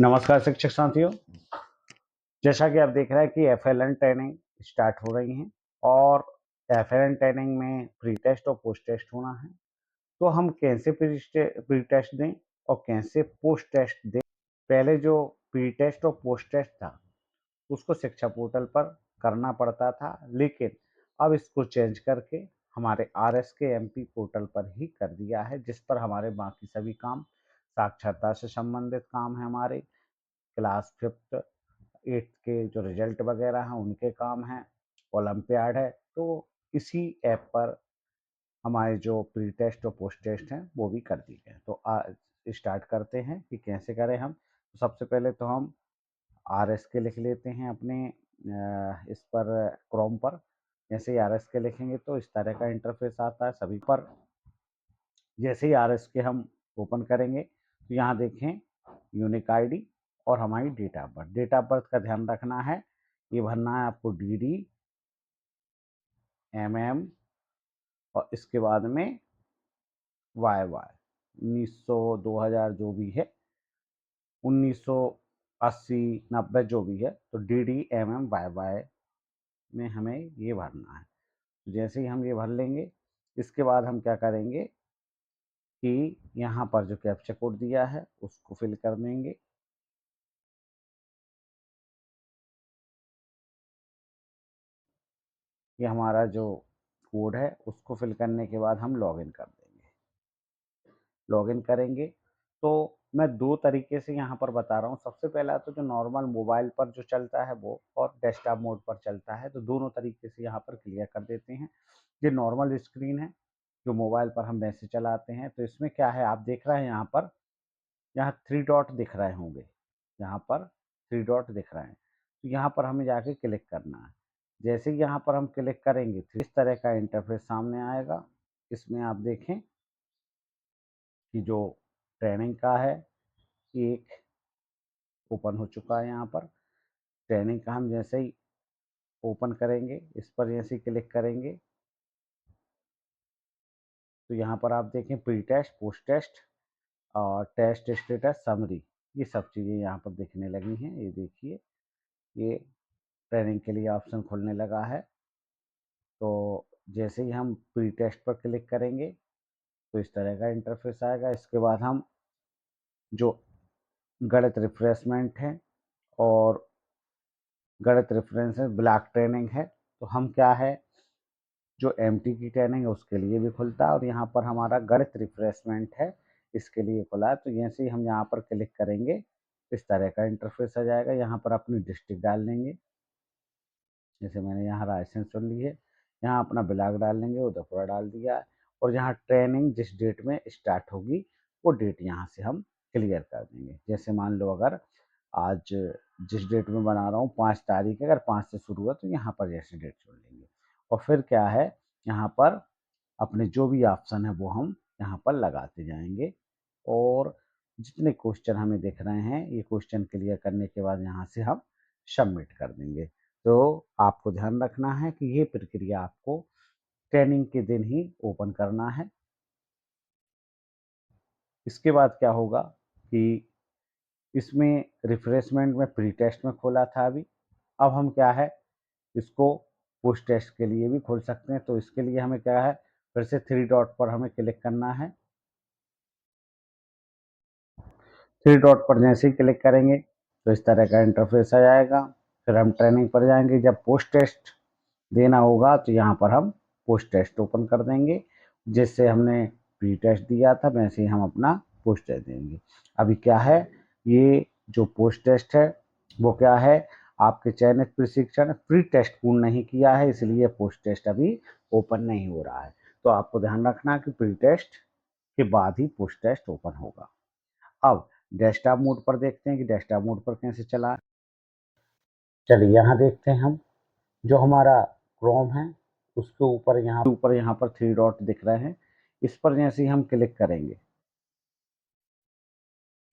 नमस्कार शिक्षक साथियों। जैसा कि आप देख रहे हैं कि एफएलएन ट्रेनिंग स्टार्ट हो रही है और एफएलएन ट्रेनिंग में प्री टेस्ट और पोस्ट टेस्ट होना है। तो हम कैसे प्री टेस्ट दें और कैसे पोस्ट टेस्ट दें। पहले जो प्री टेस्ट और पोस्ट टेस्ट था उसको शिक्षा पोर्टल पर करना पड़ता था, लेकिन अब इसको चेंज करके हमारे आरएस के एमपी पोर्टल पर ही कर दिया है, जिस पर हमारे बाकी सभी काम, साक्षरता से संबंधित काम है, हमारे क्लास 5th 8th के जो रिजल्ट वगैरह हैं उनके काम हैं, ओलंपियाड है। तो इसी ऐप पर हमारे जो प्री टेस्ट और पोस्ट टेस्ट हैं वो भी कर दिए हैं। तो आज स्टार्ट करते हैं कि कैसे करें हम। तो सबसे पहले तो हम आर एस के लिख लेते हैं अपने इस पर क्रोम पर। जैसे ही आर एस के लिखेंगे तो इस तरह का इंटरफेस आता है सभी पर। जैसे ही आर एस के हम ओपन करेंगे तो यहाँ देखें यूनिक आईडी और हमारी date of birth. Date of birth का ध्यान रखना है, ये भरना है आपको डी एम और इसके बाद में वाई 1900 2000 जो भी है, 1980 90 जो भी है, तो DDMM YY में हमें ये भरना है। तो जैसे ही हम ये भर लेंगे इसके बाद हम क्या करेंगे कि यहाँ पर जो कैप्चा कोड दिया है उसको फिल कर देंगे। ये हमारा जो कोड है उसको फिल करने के बाद हम लॉगिन कर देंगे। लॉगिन करेंगे तो मैं दो तरीके से यहाँ पर बता रहा हूँ। सबसे पहला तो जो नॉर्मल मोबाइल पर जो चलता है वो, और डेस्कटॉप मोड पर चलता है, तो दोनों तरीके से यहाँ पर क्लियर कर देते हैं। ये नॉर्मल स्क्रीन है जो मोबाइल पर हम वैसे चलाते हैं। तो इसमें क्या है, आप देख रहे हैं यहाँ पर, यहाँ 3 डॉट दिख रहे होंगे, यहाँ पर 3 डॉट दिख रहे हैं। तो यहाँ पर हमें जाके क्लिक करना है। जैसे ही यहाँ पर हम क्लिक करेंगे तो इस तरह का इंटरफेस सामने आएगा। इसमें आप देखें कि जो ट्रेनिंग का है एक ओपन हो चुका है। यहाँ पर ट्रेनिंग का हम जैसे ही ओपन करेंगे, इस पर जैसे ही क्लिक करेंगे तो यहाँ पर आप देखें प्री टेस्ट, पोस्ट टेस्ट और टेस्ट स्टेटस समरी, ये सब चीज़ें यहाँ पर दिखने लगी हैं। ये देखिए, ये ट्रेनिंग के लिए ऑप्शन खुलने लगा है। तो जैसे ही हम प्री टेस्ट पर क्लिक करेंगे तो इस तरह का इंटरफेस आएगा। इसके बाद हम जो गणित रिफ्रेशमेंट है और गणित रेफरेंस है, ब्लॉक ट्रेनिंग है, तो हम क्या है, जो एमटी की ट्रेनिंग है उसके लिए भी खुलता है और यहाँ पर हमारा गणित रिफ्रेशमेंट है इसके लिए खुला है। तो जैसे ही हम यहाँ पर क्लिक करेंगे इस तरह का इंटरफेस आ जाएगा। यहाँ पर अपनी डिस्ट्रिक्ट डाल देंगे, जैसे मैंने यहाँ रायसेन चुन ली है। यहाँ अपना ब्लॉक डाल देंगे, उदयपुरा डाल दिया है। और यहाँ ट्रेनिंग जिस डेट में स्टार्ट होगी वो डेट यहाँ से हम क्लियर कर देंगे। जैसे मान लो अगर आज जिस डेट में बना रहा हूँ 5 तारीख, अगर 5 से शुरू है तो यहाँ पर जैसे डेट चुन लेंगे। और फिर क्या है, यहाँ पर अपने जो भी ऑप्शन है वो हम यहाँ पर लगाते जाएंगे। और जितने क्वेश्चन हमें दिख रहे हैं ये क्वेश्चन क्लियर करने के बाद यहाँ से हम सबमिट कर देंगे। तो आपको ध्यान रखना है कि ये प्रक्रिया आपको ट्रेनिंग के दिन ही ओपन करना है। इसके बाद क्या होगा कि इसमें रिफ्रेशमेंट में प्री टेस्ट में खोला था अभी, अब हम क्या है इसको पोस्ट टेस्ट के लिए भी खोल सकते हैं। तो इसके लिए हमें क्या है, फिर से 3 डॉट पर हमें क्लिक करना है। 3 डॉट पर जैसे ही क्लिक करेंगे तो इस तरह का इंटरफेस आ जाएगा। फिर हम ट्रेनिंग पर जाएंगे। जब पोस्ट टेस्ट देना होगा तो यहाँ पर हम पोस्ट टेस्ट ओपन कर देंगे। जिससे हमने प्री टेस्ट दिया था वैसे ही हम अपना पोस्ट टेस्ट देंगे। अभी क्या है, ये जो पोस्ट टेस्ट है वो क्या है, आपके चयनित प्रशिक्षण प्री टेस्ट पूर्ण नहीं किया है, इसलिए पोस्ट टेस्ट अभी ओपन नहीं हो रहा है। तो आपको ध्यान रखना कि प्री टेस्ट के बाद ही पोस्ट टेस्ट ओपन होगा। अब डेस्कटॉप मोड पर देखते हैं कि डेस्कटॉप मोड पर कैसे चला। चलिए यहाँ देखते हैं हम, जो हमारा क्रोम है उसके ऊपर यहाँ पर 3 डॉट दिख रहे हैं। इस पर जैसे ही हम क्लिक करेंगे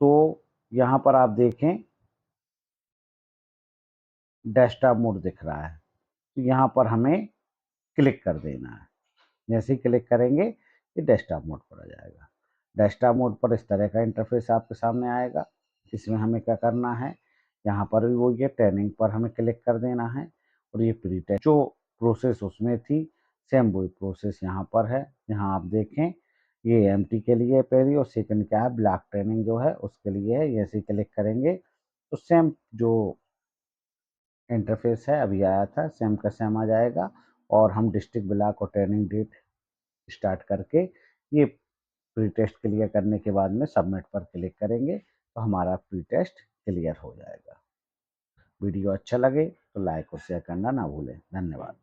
तो यहाँ पर आप देखें डेस्कटॉप मोड दिख रहा है। तो यहाँ पर हमें क्लिक कर देना है। जैसे ही क्लिक करेंगे ये डेस्कटॉप मोड पर आ जाएगा। डेस्कटॉप मोड पर इस तरह का इंटरफेस आपके सामने आएगा। इसमें हमें क्या करना है, यहाँ पर भी वो ये ट्रेनिंग पर हमें क्लिक कर देना है और ये प्री टेस्ट जो प्रोसेस उसमें थी सेम वही प्रोसेस यहाँ पर है। यहाँ आप देखें ये एम्प्टी के लिए पहली और सेकंड क्या है ब्लॉक ट्रेनिंग जो है उसके लिए है। ये ऐसे क्लिक करेंगे तो सेम जो इंटरफेस है अभी आया था सेम का सेम आ जाएगा और हम डिस्ट्रिक्ट ब्लॉक और ट्रेनिंग डेट स्टार्ट करके ये प्री टेस्ट क्लियर करने के बाद में सबमिट पर क्लिक करेंगे तो हमारा प्री टेस्ट क्लियर हो जाएगा। वीडियो अच्छा लगे तो लाइक और शेयर करना ना भूलें। धन्यवाद।